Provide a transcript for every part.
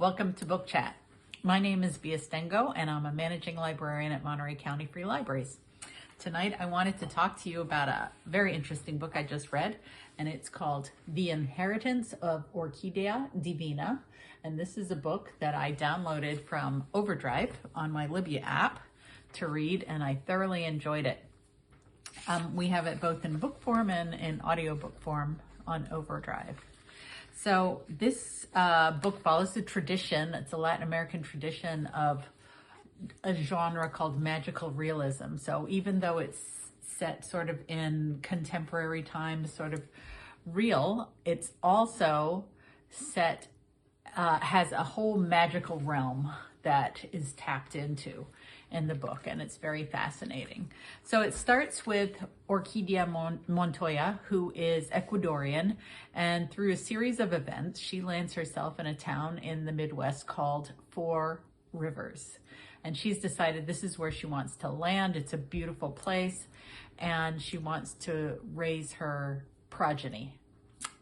Welcome to Book Chat. My name is Bia Stengo and I'm a managing librarian at Monterey County Free Libraries. Tonight I wanted to talk to you about a very interesting book I just read, and it's called The Inheritance of Orquídea Divina. And this is a book that I downloaded from Overdrive on my Libya app to read, and I thoroughly enjoyed it. We have it both in book form and in audiobook form on Overdrive. So this book follows the tradition, it's a Latin American tradition of a genre called magical realism. So even though it's set sort of in contemporary times, sort of real, it's also set, has a whole magical realm that is tapped into in the book, and it's very fascinating. So it starts with Orquídea Montoya, who is Ecuadorian, and through a series of events, she lands herself in a town in the Midwest called Four Rivers. And she's decided this is where she wants to land. It's a beautiful place, and she wants to raise her progeny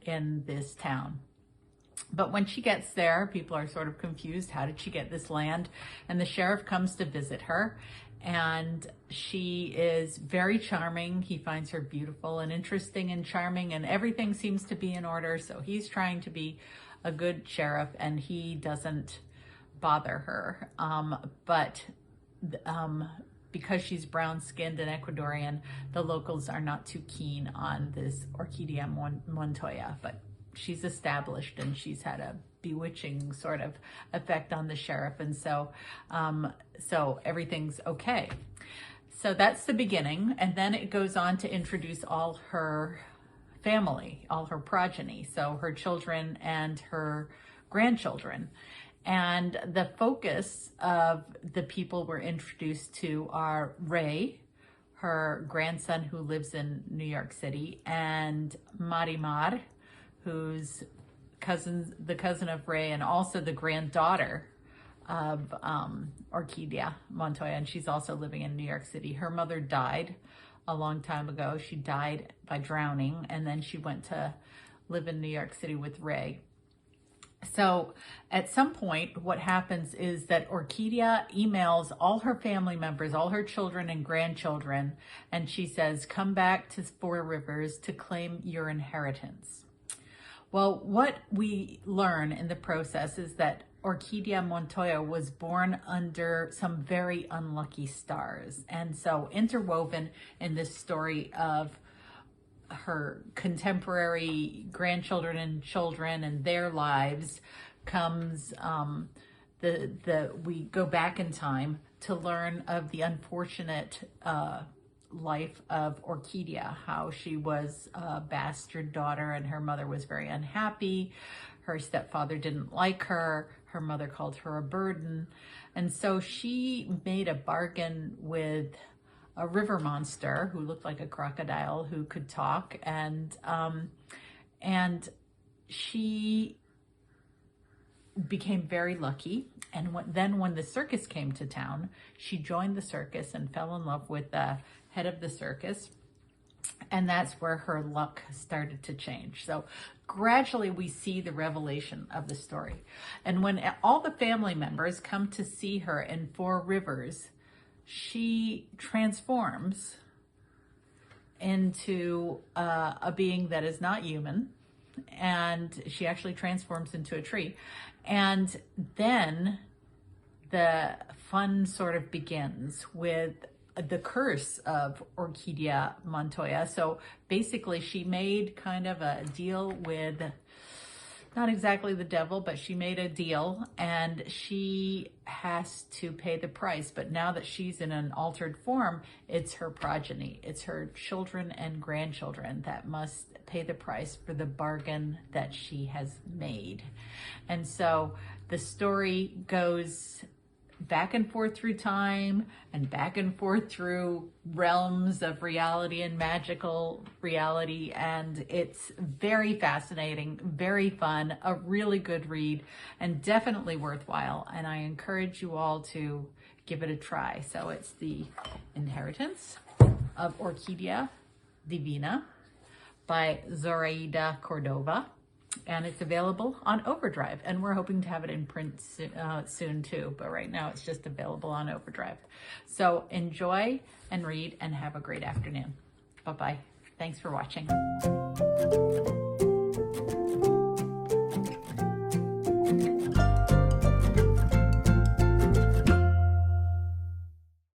in this town. But when she gets there, people are sort of confused. How did she get this land? And the sheriff comes to visit her, and she is very charming. He finds her beautiful and interesting and charming, and everything seems to be in order. So he's trying to be a good sheriff, and he doesn't bother her. Because she's brown-skinned and Ecuadorian, the locals are not too keen on this Orquídea Montoya, but she's established and she's had a bewitching sort of effect on the sheriff, and so everything's okay. So that's the beginning, and then it goes on to introduce all her family, all her progeny, so her children and her grandchildren. And the focus of the people we're introduced to are Ray, her grandson who lives in New York City, and Marimar, who's the cousin of Ray, and also the granddaughter of Orquídea Montoya, and she's also living in New York City. Her mother died a long time ago. She died by drowning, and then she went to live in New York City with Ray. So at some point, what happens is that Orquídea emails all her family members, all her children and grandchildren, and she says, come back to Four Rivers to claim your inheritance. Well, what we learn in the process is that Orquídea Montoya was born under some very unlucky stars. And so interwoven in this story of her contemporary grandchildren and children and their lives comes we go back in time to learn of the unfortunate life of Orquídea, how she was a bastard daughter and her mother was very unhappy. Her stepfather didn't like her. Her mother called her a burden. And so she made a bargain with a river monster who looked like a crocodile who could talk, and she became very lucky. And then when the circus came to town, she joined the circus and fell in love with the head of the circus, and that's where her luck started to change. So gradually we see the revelation of the story, and when all the family members come to see her in Four Rivers, she transforms into a being that is not human, and she actually transforms into a tree. And then the fun sort of begins with the curse of Orquídea Montoya. So basically she made kind of a deal with, not exactly the devil, but she made a deal, and she has to pay the price. But now that she's in an altered form, it's her progeny, it's her children and grandchildren that must pay the price for the bargain that she has made. And so the story goes back and forth through time and back and forth through realms of reality and magical reality, and it's very fascinating, very fun, a really good read, and definitely worthwhile, and I encourage you all to give it a try. So it's The Inheritance of Orquídea Divina by Zoraida Córdova, And it's available on Overdrive, and we're hoping to have it in print soon too, but right now it's just available on Overdrive. So enjoy and read and have a great afternoon. Bye-bye. Thanks for watching.